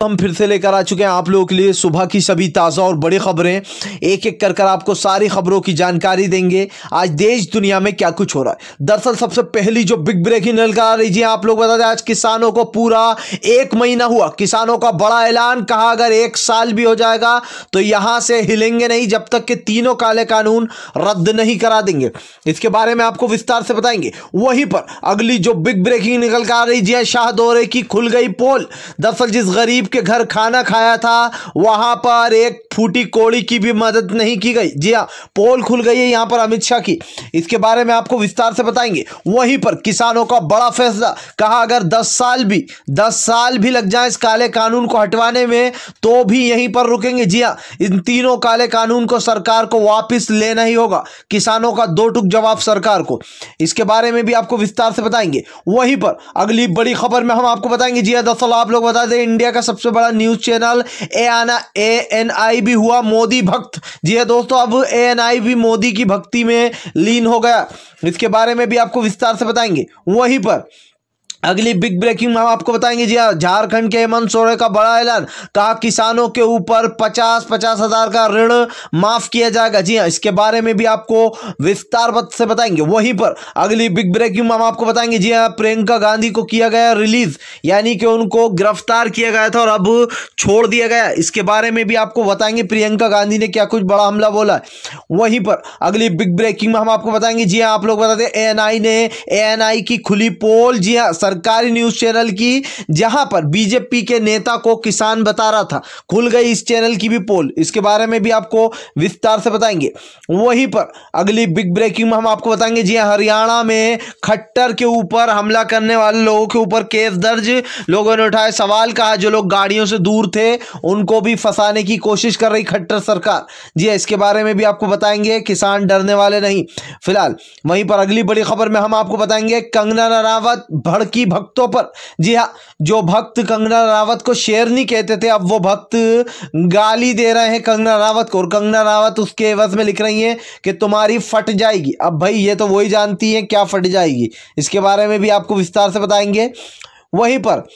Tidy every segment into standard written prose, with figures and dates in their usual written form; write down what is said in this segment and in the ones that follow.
हम फिर से लेकर आ चुके हैं आप लोगों के लिए सुबह की सभी ताज़ा और बड़ी खबरें। एक एक कर आपको सारी खबरों की जानकारी देंगे। आज देश दुनिया में क्या कुछ हो रहा है। दरअसल सबसे पहली जो बिग ब्रेकिंग निकल आ रही है, आपको बता दें आज किसानों को पूरा 1 महीना हुआ। किसानों का बड़ा ऐलान, कहा अगर 1 साल भी हो जाएगा तो यहां से हिलेंगे नहीं जब तक कि तीनों काले कानून रद्द नहीं करा देंगे। इसके बारे में आपको विस्तार से बताएंगे। वहीं पर अगली जो बिग ब्रेकिंग निकल कर आ रही है, शाहदौरे की खुल गई पोल। दरअसल जिस गरीब के घर खाना खाया था वहां पर एक फूटी कोड़ी की भी मदद नहीं की गई। जी हां, पोल खुल गई है यहां पर अमित शाह की। इसके बारे में आपको विस्तार से बताएंगे। वहीं पर किसानों का बड़ा फैसला, कहा अगर 10 साल भी लग जाए इस काले कानून को हटवाने में तो भी यहीं पर रुकेंगे। जी हां, इन तीनों काले कानून को सरकार को वापस लेना ही होगा। किसानों का दो टूक जवाब सरकार को। इसके बारे में भी आपको विस्तार से बताएंगे। वहीं पर अगली बड़ी खबर में हम आपको बताएंगे। जी हां, दरअसल आप लोग बता दें इंडिया का सबसे बड़ा न्यूज चैनल ANI भी हुआ मोदी भक्त। जी है दोस्तों, अब ANI भी मोदी की भक्ति में लीन हो गया। इसके बारे में भी आपको विस्तार से बताएंगे। वहीं पर अगली बिग ब्रेकिंग में हम आपको बताएंगे। जी हाँ, झारखंड के हेमंत सोरेन का बड़ा ऐलान, कहा किसानों के ऊपर 50-50 हजार का ऋण माफ किया जाएगा। जी हाँ, इसके बारे में भी आपको विस्तार से बताएंगे। वहीं पर अगली बिग ब्रेकिंग में हम आपको बताएंगे। जी हाँ, प्रियंका गांधी को किया गया रिलीज, यानी कि उनको गिरफ्तार किया गया था और अब छोड़ दिया गया। इसके बारे में भी आपको बताएंगे प्रियंका गांधी ने क्या कुछ बड़ा हमला बोला है। वहीं पर अगली बिग ब्रेकिंग में हम आपको बताएंगे। जी हाँ, आप लोग बता दें ANI की खुली पोल। जी हाँ, सरकारी न्यूज चैनल की, जहां पर बीजेपी के नेता को किसान बता रहा था, खुल गई इस चैनल की भी पोल। इसके बारे में भी आपको विस्तार से बताएंगे। वहीं पर अगली बिग ब्रेकिंग में हम आपको बताएंगे। जी हां, हरियाणा में खट्टर के ऊपर हमला करने वाले लोगों के ऊपर केस दर्ज। लोगों ने उठाए सवाल, कहा जो लोग गाड़ियों से दूर थे उनको भी फंसाने की कोशिश कर रही खट्टर सरकार। जी हां, इसके बारे में भी आपको बताएंगे। किसान डरने वाले नहीं फिलहाल। वहीं पर अगली बड़ी खबर में हम आपको बताएंगे कंगना रनावत भड़की भक्तों पर। जी हाँ, जो भक्त कंगना रनावत को शेरनी कहते थे, अब वो भक्त गाली दे रहे हैं कंगना रनावत को, और कंगना रनावत उसके एवज में लिख रही हैं कि तुम्हारी फट जाएगी। अब भाई ये तो वही जानती है क्या फट जाएगी। इसके बारे में भी आपको विस्तार से बताएंगे। वहीं पर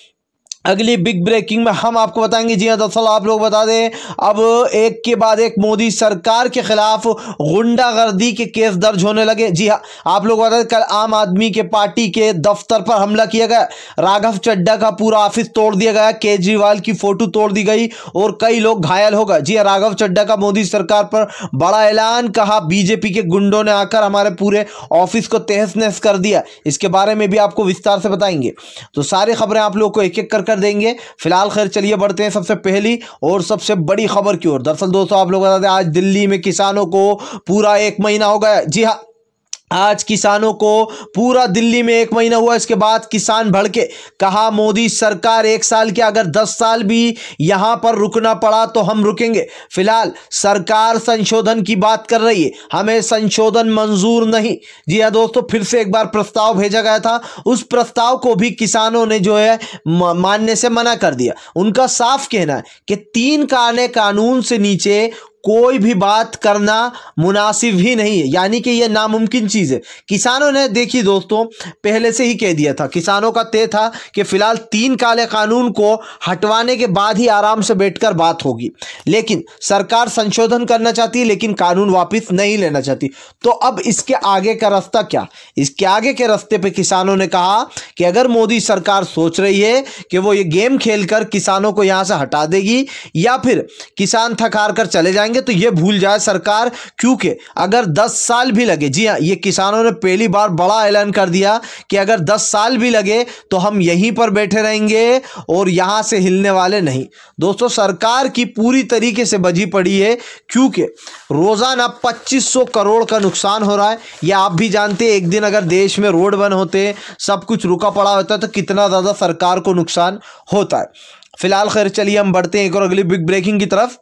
अगली बिग ब्रेकिंग में हम आपको बताएंगे। जी हाँ, दरअसल आप लोग बता दें अब एक के बाद एक मोदी सरकार के खिलाफ गुंडागर्दी के केस दर्ज होने लगे। जी हाँ, आप लोग बता दें कल आम आदमी के पार्टी के दफ्तर पर हमला किया गया। राघव चड्ढा का पूरा ऑफिस तोड़ दिया गया, केजरीवाल की फोटो तोड़ दी गई और कई लोग घायल हो गए। जी हाँ, राघव चड्ढा का मोदी सरकार पर बड़ा ऐलान, कहा बीजेपी के गुंडों ने आकर हमारे पूरे ऑफिस को तहस नहस कर दिया। इसके बारे में भी आपको विस्तार से बताएंगे। तो सारी खबरें आप लोग को एक एक कर देंगे। फिलहाल खैर चलिए बढ़ते हैं सबसे पहली और सबसे बड़ी खबर की ओर। दरअसल दोस्तों आप लोग बता दें आज दिल्ली में किसानों को पूरा 1 महीना हो गया। जी हाँ, आज किसानों को पूरा दिल्ली में 1 महीना हुआ। इसके बाद किसान भड़के, कहा मोदी सरकार 1 साल के अगर 10 साल भी यहां पर रुकना पड़ा तो हम रुकेंगे। फिलहाल सरकार संशोधन की बात कर रही है, हमें संशोधन मंजूर नहीं। जी हां दोस्तों, फिर से एक बार प्रस्ताव भेजा गया था, उस प्रस्ताव को भी किसानों ने जो है मानने से मना कर दिया। उनका साफ कहना है कि 3 काले कानून से नीचे कोई भी बात करना मुनासिब ही नहीं है, यानी कि यह नामुमकिन चीज़ है। किसानों ने देखिए दोस्तों पहले से ही कह दिया था, किसानों का तय था कि फिलहाल 3 काले कानून को हटवाने के बाद ही आराम से बैठकर बात होगी। लेकिन सरकार संशोधन करना चाहती है लेकिन कानून वापस नहीं लेना चाहती। तो अब इसके आगे का रास्ता क्या? इसके आगे के रास्ते पे किसानों ने कहा कि अगर मोदी सरकार सोच रही है कि वो ये गेम खेलकर किसानों को यहां से हटा देगी या फिर किसान थक हार कर चले जाएंगे, तो ये भूल जाए सरकार, क्योंकि अगर 10 साल भी लगे, जी हां, ये किसानों ने पहली बार बड़ा ऐलान कर दिया कि अगर 10 साल भी लगे तो हम यहीं पर बैठे रहेंगे और यहां से हिलने वाले नहीं। दोस्तों सरकार की पूरी तरीके से बजी पड़ी है, क्योंकि रोजाना 2500 करोड़ का नुकसान हो रहा है। यह आप भी जानते हैं, एक दिन अगर देश में रोड बंद होते, सब कुछ रुका पड़ा होता है तो कितना ज्यादा सरकार को नुकसान होता है। फिलहाल खैर चलिए हम बढ़ते हैं एक और अगली बिग ब्रेकिंग की तरफ।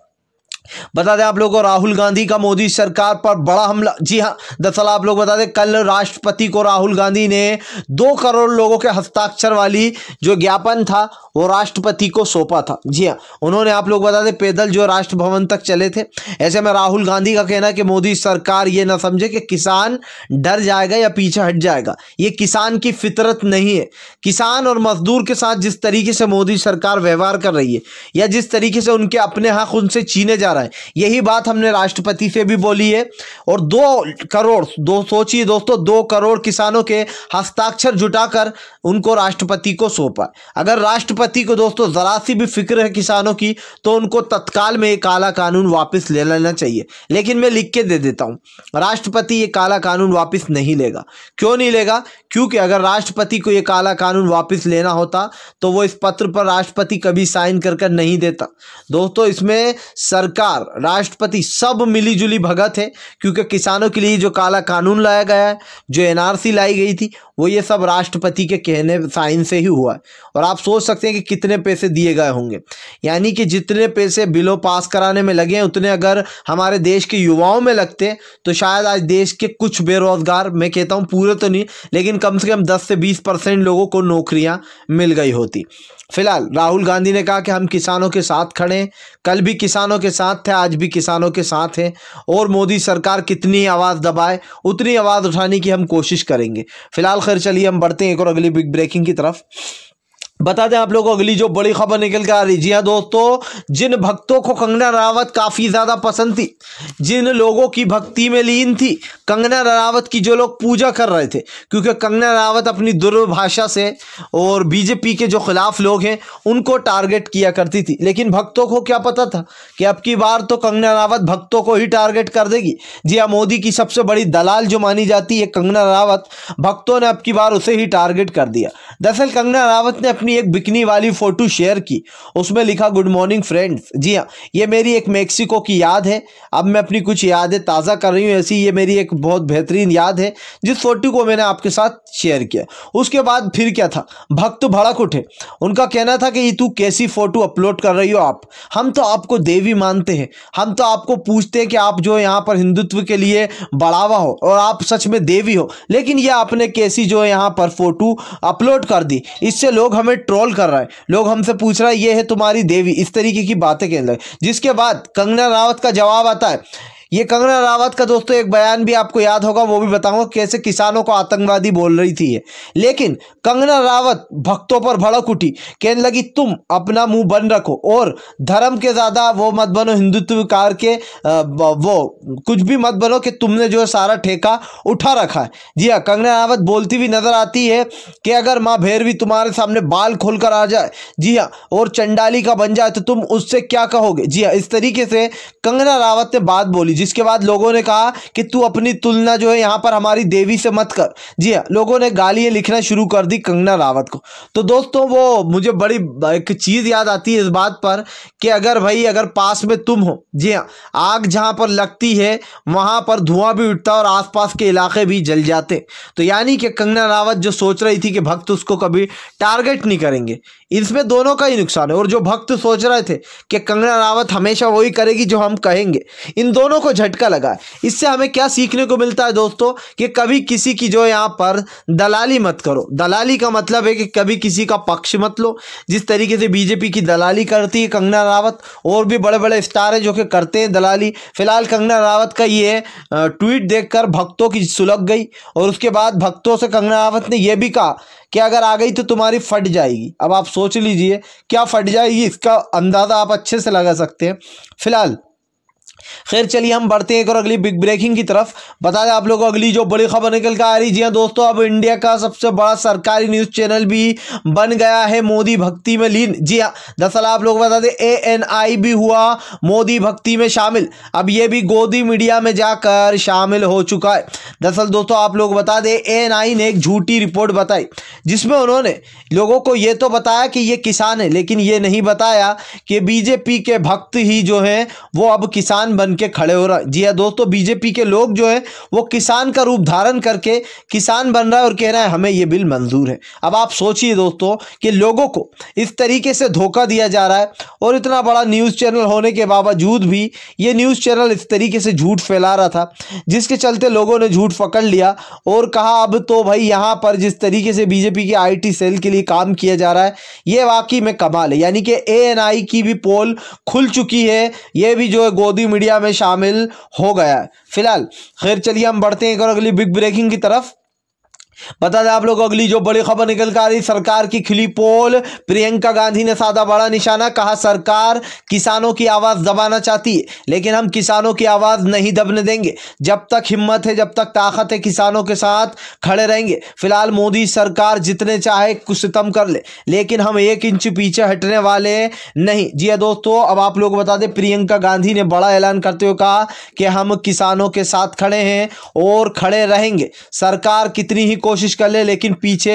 बता दें आप लोगों को राहुल गांधी का मोदी सरकार पर बड़ा हमला। जी हाँ, दरअसल आप लोग बता दें कल राष्ट्रपति को राहुल गांधी ने 2 करोड़ लोगों के हस्ताक्षर वाली जो ज्ञापन था वो राष्ट्रपति को सौंपा था। जी हाँ, उन्होंने आप लोग बता दें पैदल जो राष्ट्रभवन तक चले थे। ऐसे में राहुल गांधी का कहना है कि मोदी सरकार ये ना समझे कि किसान डर जाएगा या पीछे हट जाएगा। ये किसान की फितरत नहीं है। किसान और मजदूर के साथ जिस तरीके से मोदी सरकार व्यवहार कर रही है या जिस तरीके से उनके अपने हक उनसे छीने जा रहा है, यही बात हमने राष्ट्रपति से भी बोली है। और 2 करोड़ सोचिए दोस्तों, 2 करोड़ किसानों के हस्ताक्षर जुटाकर उनको राष्ट्रपति को सौंपा। अगर राष्ट्रपति को दोस्तों जरा सी भी फिक्र है किसानों की तो उनको तत्काल में ये काला कानून वापस ले लेना चाहिए। लेकिन मैं लिख के दे देता हूं, राष्ट्रपति ये काला कानून वापस नहीं लेगा। क्यों नहीं लेगा? क्योंकि अगर राष्ट्रपति को ये काला कानून वापस लेना होता तो वो इस पत्र पर राष्ट्रपति कभी साइन कर नहीं देता। दोस्तों इसमें सरकार, राष्ट्रपति सब मिलीजुली भगत है, क्योंकि किसानों के लिए जो काला कानून लाया गया है, जो एनआरसी लाई गई थी, वो ये सब राष्ट्रपति के कहने साइन से ही हुआ है। और आप सोच सकते हैं कि कितने पैसे दिए गए होंगे। यानी कि जितने पैसे बिलों पास कराने में लगे हैं उतने अगर हमारे देश के युवाओं में लगते तो शायद आज देश के कुछ बेरोजगार, मैं कहता हूँ पूरे तो नहीं, लेकिन कम से कम 10 से 20% लोगों को नौकरियां मिल गई होती। फिलहाल राहुल गांधी ने कहा कि हम किसानों के साथ खड़े हैं। कल भी किसानों के साथ थे, आज भी किसानों के साथ हैं। और मोदी सरकार कितनी आवाज़ दबाए उतनी आवाज़ उठाने की हम कोशिश करेंगे। फिलहाल खैर चलिए हम बढ़ते हैं एक और अगली बिग ब्रेकिंग की तरफ। बता दें आप लोगों को अगली जो बड़ी खबर निकल कर आ रही। जी हाँ दोस्तों, जिन भक्तों को कंगना रनावत काफ़ी ज़्यादा पसंद थी, जिन लोगों की भक्ति में लीन थी कंगना रनावत की, जो लोग पूजा कर रहे थे, क्योंकि कंगना रनावत अपनी दुर्भाषा से और बीजेपी के जो खिलाफ लोग हैं उनको टारगेट किया करती थी। लेकिन भक्तों को क्या पता था कि अब की बार तो कंगना रनावत भक्तों को ही टारगेट कर देगी। जी हाँ, मोदी की सबसे बड़ी दलाल जो मानी जाती है कंगना रनावत, भक्तों ने अब की बार उसे ही टारगेट कर दिया। दरअसल कंगना रनावत ने एक बिकनी वाली फोटो शेयर की, उसमें लिखा गुड मॉर्निंग फ्रेंड्स। जी हाँ, ये मेरी एक मेक्सिको की याद है। अब मैं अपनी कुछ यादें ताज़ा कर रही हूँ, ऐसी ये मेरी एक बहुत बेहतरीन याद है जिस फोटो को मैंने आपके साथ शेयर किया। उसके बाद फिर क्या था, भक्त भड़क उठे। उनका कहना था कि ये तू कैसी फोटो अपलोड कर रही हो आप, हम तो आपको देवी मानते हैं, हम तो आपको पूछते हैं कि आप जो यहाँ पर हिंदुत्व के लिए बढ़ावा हो और आप सच में देवी हो, लेकिन ये आपने कैसी जो यहाँ पर फोटो अपलोड कर दी, इससे लोग हमें ट्रोल कर रहा है, लोग हमसे पूछ रहा है ये है तुम्हारी देवी, इस तरीके की बातें कहने लगे। जिसके बाद कंगना रनावत का जवाब आता है। ये कंगना रनावत का दोस्तों एक बयान भी आपको याद होगा, वो भी बताऊंगा कैसे किसानों को आतंकवादी बोल रही थी ये। लेकिन कंगना रनावत भक्तों पर भड़क उठी, कहने लगी तुम अपना मुंह बंद रखो और धर्म के ज़्यादा वो मत बनो, हिंदुत्वकार के वो कुछ भी मत बनो कि तुमने जो सारा ठेका उठा रखा है। जी हाँ, कंगना रनावत बोलती हुई नजर आती है कि अगर माँ भैरवी तुम्हारे सामने बाल खोलकर आ जाए, जी हाँ, और चंडाली का बन जाए तो तुम उससे क्या कहोगे। जी हाँ, इस तरीके से कंगना रनावत ने बात बोली, जिसके बाद लोगों ने कहा कि तू अपनी तुलना जो है यहाँ पर हमारी देवी से मत कर। जी हाँ, लोगों ने गालियाँ लिखना शुरू कर दी कंगना रनावत को। तो दोस्तों वो मुझे बड़ी एक चीज़ याद आती है इस बात पर कि अगर पास में तुम हो, जी हाँ, आग जहाँ पर लगती है वहाँ पर धुआं भी उठता है और आसपास के इलाके भी जल जाते। तो यानी कि कंगना रनावत जो सोच रही थी कि भक्त उसको कभी टारगेट नहीं करेंगे, इसमें दोनों का ही नुकसान है। और जो भक्त सोच रहे थे कि कंगना रनावत हमेशा वही करेगी जो हम कहेंगे, इन दोनों को झटका लगा है। इससे हमें क्या सीखने को मिलता है दोस्तों कि कभी किसी की जो यहाँ पर दलाली मत करो। दलाली का मतलब है कि कभी किसी का पक्ष मत लो। जिस तरीके से बीजेपी की दलाली करती है कंगना रनावत, और भी बड़े बड़े स्टार हैं जो कि करते हैं दलाली। फिलहाल कंगना रनावत का ये ट्वीट देखकर भक्तों की सुलग गई और उसके बाद भक्तों से कंगना रनावत ने यह भी कहा कि अगर आ गई तो तुम्हारी फट जाएगी। अब आप सोच लीजिए क्या फट जाएगी, इसका अंदाज़ा आप अच्छे से लगा सकते हैं। फिलहाल खैर चलिए हम बढ़ते हैं एक और अगली बिग ब्रेकिंग की तरफ। बता दें आप लोगों को अगली जो बड़ी खबर निकल कर आ रही। जी हाँ दोस्तों, अब इंडिया का सबसे बड़ा सरकारी न्यूज़ चैनल भी बन गया है मोदी भक्ति में लीन। जी हाँ, दरअसल आप लोग बता दें ANI भी हुआ मोदी भक्ति में शामिल। अब ये भी गोदी मीडिया में जाकर शामिल हो चुका है। दरअसल दोस्तों आप लोग बता दें ANI ने एक झूठी रिपोर्ट बताई जिसमें उन्होंने लोगों को ये तो बताया कि ये किसान है, लेकिन ये नहीं बताया कि बीजेपी के भक्त ही जो हैं वो अब किसान किसान बन के खड़े हो रहा है। जी हाँ दोस्तों, बीजेपी के लोग जो है वो किसान का रूप धारण करके किसान बन रहा है और कह रहा है हमें ये बिल मंजूर है। अब आप सोचिए दोस्तों कि लोगों को इस तरीके से धोखा दिया जा रहा है और इतना बड़ा न्यूज़ चैनल होने के बावजूद भी ये न्यूज़ चैनल इस तरीके से झूठ फैला रहा था, जिसके चलते लोगों ने झूठ पकड़ लिया और कहा अब तो भाई यहाँ पर जिस तरीके से बीजेपी के आईटी सेल के लिए काम किया जा रहा है ये वाकई में कमाल है। यानी कि एएनआई की भी पोल खुल चुकी है, ये भी जो है गोदी मीडिया में शामिल हो गया है। फिलहाल खैर चलिए हम बढ़ते हैं एक और अगली बिग ब्रेकिंग की तरफ। बता दें आप लोग अगली जो बड़ी खबर निकल कर आ रही, सरकार की खिली पोल, प्रियंका गांधी ने साधा बड़ा निशाना, कहा सरकार किसानों की आवाज दबाना चाहती है लेकिन हम किसानों की आवाज नहीं दबने देंगे, जब तक हिम्मत है जब तक ताकत है किसानों के साथ खड़े रहेंगे। फिलहाल मोदी सरकार जितने चाहे कुछ सितम कर ले लेकिन हम 1 इंच पीछे हटने वाले नहीं। जी हाँ दोस्तों, अब आप लोग बता दें प्रियंका गांधी ने बड़ा ऐलान करते हुए कहा कि हम किसानों के साथ खड़े हैं और खड़े रहेंगे, सरकार कितनी ही कोशिश कर ले लेकिन पीछे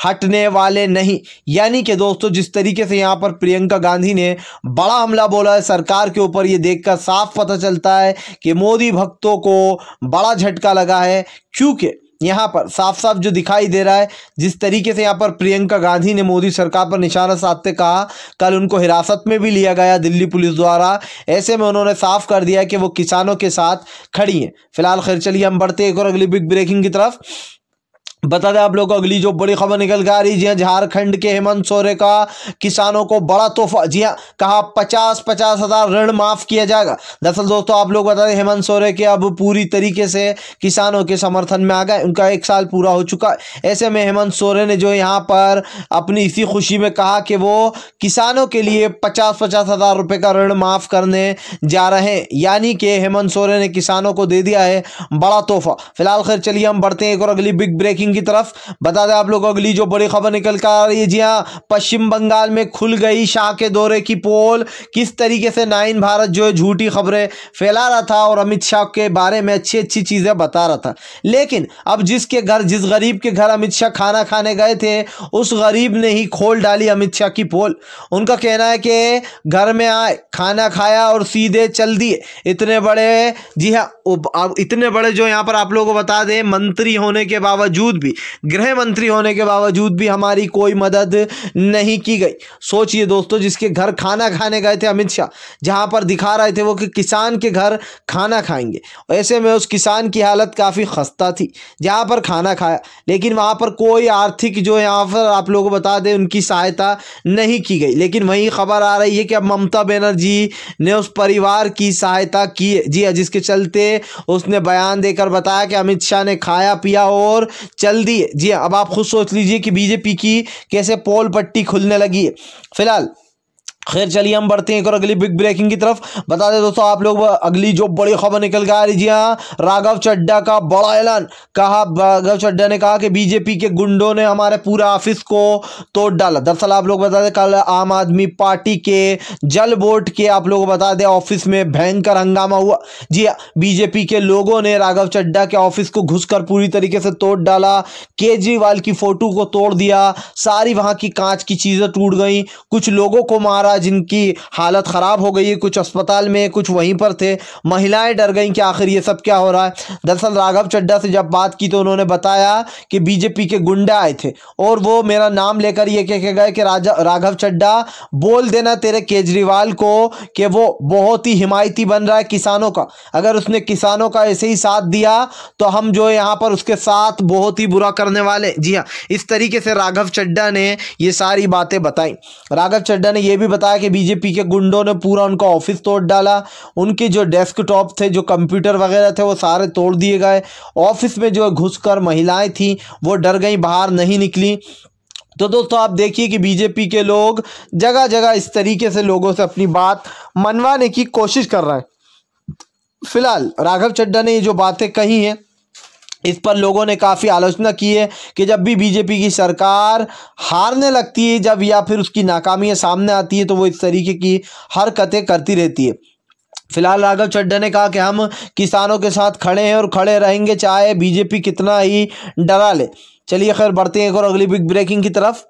हटने वाले नहीं। यानी कि दोस्तों जिस तरीके से यहां पर प्रियंका गांधी ने बड़ा हमला बोला है सरकार के ऊपर, ये देखकर साफ पता चलता है कि मोदी भक्तों को बड़ा झटका लगा है, क्योंकि यहां पर साफ साफ जो दिखाई दे रहा है जिस तरीके से यहां पर प्रियंका गांधी ने मोदी सरकार पर निशाना साधते कहा कल उनको हिरासत में भी लिया गया दिल्ली पुलिस द्वारा, ऐसे में उन्होंने साफ कर दिया कि वो किसानों के साथ खड़ी हैं। फिलहाल खैर चलिए हम बढ़ते एक और अगली बिग ब्रेकिंग की तरफ। बता दें आप लोगों को अगली जो बड़ी खबर निकल के आ रही, जी हाँ झारखंड के हेमंत सोरेन का किसानों को बड़ा तोहफा। जी हाँ, कहा 50-50 हज़ार ऋण माफ किया जाएगा। दरअसल दोस्तों आप लोग बता दें हेमंत सोरेन के अब पूरी तरीके से किसानों के समर्थन में आ गए, उनका 1 साल पूरा हो चुका है। ऐसे में हेमंत सोरेन ने जो यहाँ पर अपनी इसी खुशी में कहा कि वो किसानों के लिए 50-50 हज़ार रुपये का ऋण माफ करने जा रहे हैं। यानी कि हेमंत सोरेन ने किसानों को दे दिया है बड़ा तोहफा। फिलहाल खैर चलिए हम बढ़ते हैं एक और अगली बिग ब्रेकिंग की तरफ। बता दें आप लोग अगली जो बड़ी खबर निकल कर आ रही है, जी हाँ पश्चिम बंगाल में खुल गई शाह के दौरे की पोल। किस तरीके से 9 भारत जो है झूठी खबरें फैला रहा था और अमित शाह के बारे में अच्छी अच्छी चीजें बता रहा था, लेकिन अब जिस गरीब के घर अमित शाह खाना खाने गए थे उस गरीब ने ही खोल डाली अमित शाह की पोल। उनका कहना है कि घर में आए, खाना खाया और सीधे चल दिए। इतने बड़े, जी हाँ इतने बड़े जो यहाँ पर आप लोगों को बता दें मंत्री होने के बावजूद भी, गृह मंत्री होने के बावजूद भी हमारी कोई मदद नहीं की गई। सोचिए दोस्तों जिसके घर खाना खाने गए थे अमित शाह, जहां पर दिखा रहे थे वो कि किसान के घर खाना खाएंगे, ऐसे में उस किसान की हालत काफ़ी खस्ता थी जहां पर खाना खाया, लेकिन वहां पर कोई आर्थिक जो यहाँ पर आप लोगों को बता दें उनकी सहायता नहीं की गई। लेकिन वही खबर आ रही है कि अब ममता बनर्जी ने उस परिवार की सहायता की है। जी हाँ, जिसके चलते उसने बयान देकर बताया कि अमित शाह ने खाया पिया और चल दिए। जी अब आप खुद सोच लीजिए कि बीजेपी की कैसे पोल पट्टी खुलने लगी है। फिलहाल खैर चलिए हम बढ़ते हैं और अगली बिग ब्रेकिंग की तरफ। बता दें दोस्तों आप लोग अगली जो बड़ी खबर निकल के आ रही, जी हाँ राघव चड्ढा का बड़ा ऐलान। कहा राघव चड्ढा ने कहा कि बीजेपी के गुंडों ने हमारे पूरा ऑफिस को तोड़ डाला। दरअसल आप लोग बता दें कल आम आदमी पार्टी के जल बोर्ड के आप लोग बता दें ऑफिस में भयंकर हंगामा हुआ। जी हाँ, बीजेपी के लोगों ने राघव चड्ढा के ऑफिस को घुसकर पूरी तरीके से तोड़ डाला, केजरीवाल की फोटो को तोड़ दिया, सारी वहां की कांच की चीजें टूट गई, कुछ लोगों को मारा जिनकी हालत खराब हो गई है, कुछ अस्पताल में कुछ वहीं पर थे, महिलाएं डर गईं कि आखिर ये सब क्या हो रहा है। दरअसल राघव चड्ढा से जब बात की तो उन्होंने बताया कि बीजेपी के गुंडे आए थे और वो मेरा नाम लेकर ये कह के गए कि राघव चड्ढा बोल देना तेरे केजरीवाल को कि वो बहुत ही हिमायती बन रहा है किसानों का, अगर उसने किसानों का ऐसे ही साथ दिया तो हम जो है यहाँ पर उसके साथ बहुत ही बुरा करने वाले। जी हाँ, इस तरीके से राघव चड्ढा ने ये सारी बातें बताई। राघव चड्ढा ने यह भी बताया कि बीजेपी के गुंडों ने पूरा उनका ऑफिस तोड़ डाला, उनके जो डेस्कटॉप थे जो कंप्यूटर वगैरह थे वो सारे तोड़ दिए गए, ऑफिस में जो घुसकर महिलाएं थी वो डर गई, बाहर नहीं निकली। तो दोस्तों आप देखिए कि बीजेपी के लोग जगह जगह इस तरीके से लोगों से अपनी बात मनवाने की कोशिश कर रहे हैं। फिलहाल राघव चड्ढा ने ये जो बातें कही हैं इस पर लोगों ने काफ़ी आलोचना की है कि जब भी बीजेपी की सरकार हारने लगती है जब या फिर उसकी नाकामियां सामने आती है तो वो इस तरीके की हरकतें करती रहती है। फिलहाल राघव चड्ढा ने कहा कि हम किसानों के साथ खड़े हैं और खड़े रहेंगे चाहे बीजेपी कितना ही डरा ले। चलिए खैर बढ़ते हैं और अगली बिग ब्रेकिंग की तरफ।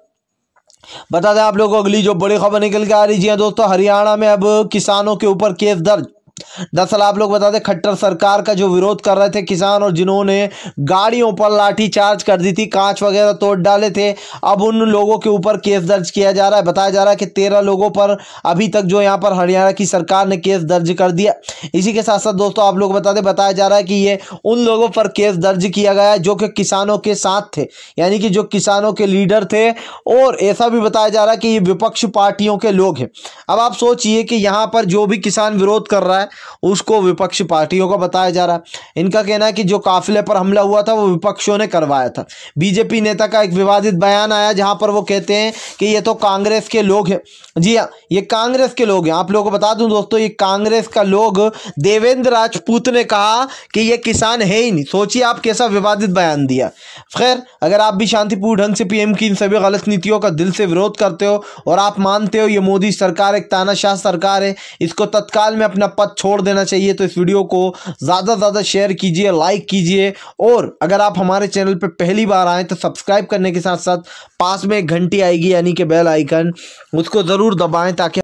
बता दें आप लोगों को अगली जो बड़ी खबर निकल के आ रही, जी हाँ दोस्तों हरियाणा में अब किसानों के ऊपर केस दर्ज। दरअसल आप लोग बता दें, खट्टर सरकार का जो विरोध कर रहे थे किसान और जिन्होंने गाड़ियों पर लाठी चार्ज कर दी थी, कांच वगैरह तोड़ डाले थे, अब उन लोगों के ऊपर केस दर्ज किया जा रहा है। बताया जा रहा है कि 13 लोगों पर अभी तक जो यहाँ पर हरियाणा की सरकार ने केस दर्ज कर दिया। इसी के साथ साथ दोस्तों आप लोग बता दें, बताया जा रहा है कि ये उन लोगों पर केस दर्ज किया गया है जो कि किसानों के साथ थे, यानी कि जो किसानों के लीडर थे, और ऐसा भी बताया जा रहा है कि ये विपक्ष पार्टियों के लोग हैं। अब आप सोचिए कि यहाँ पर जो भी किसान विरोध कर रहा है उसको विपक्ष पार्टियों का बताया जा रहा है। इनका कहना है कि जो काफिले पर हमला हुआ था वो विपक्षों ने करवाया था। बीजेपी नेता का एक विवादित बयान आया जहां पर वो कहते हैं कि ये तो कांग्रेस के लोग हैं। जी हाँ, ये कांग्रेस के लोग हैं। आप लोगों को बता दूं दोस्तों, ये कांग्रेस का लोग देवेंद्र राजपूत ने कहा कि ये किसान है ही नहीं। सोचिए आप कैसा विवादित बयान दिया। खैर, अगर आप भी शांतिपूर्ण ढंग से पीएम की इन सभी गलत नीतियों का दिल से विरोध करते हो और आप मानते हो ये मोदी सरकार एक तानाशाह सरकार है, इसको तत्काल में अपना पद छोड़ देना चाहिए, तो इस वीडियो को ज़्यादा से ज़्यादा शेयर कीजिए, लाइक कीजिए, और अगर आप हमारे चैनल पर पहली बार आए तो सब्सक्राइब करने के साथ साथ पास में एक घंटी आएगी यानी कि बेल आइकन, उसको ज़रूर दबाएं ताकि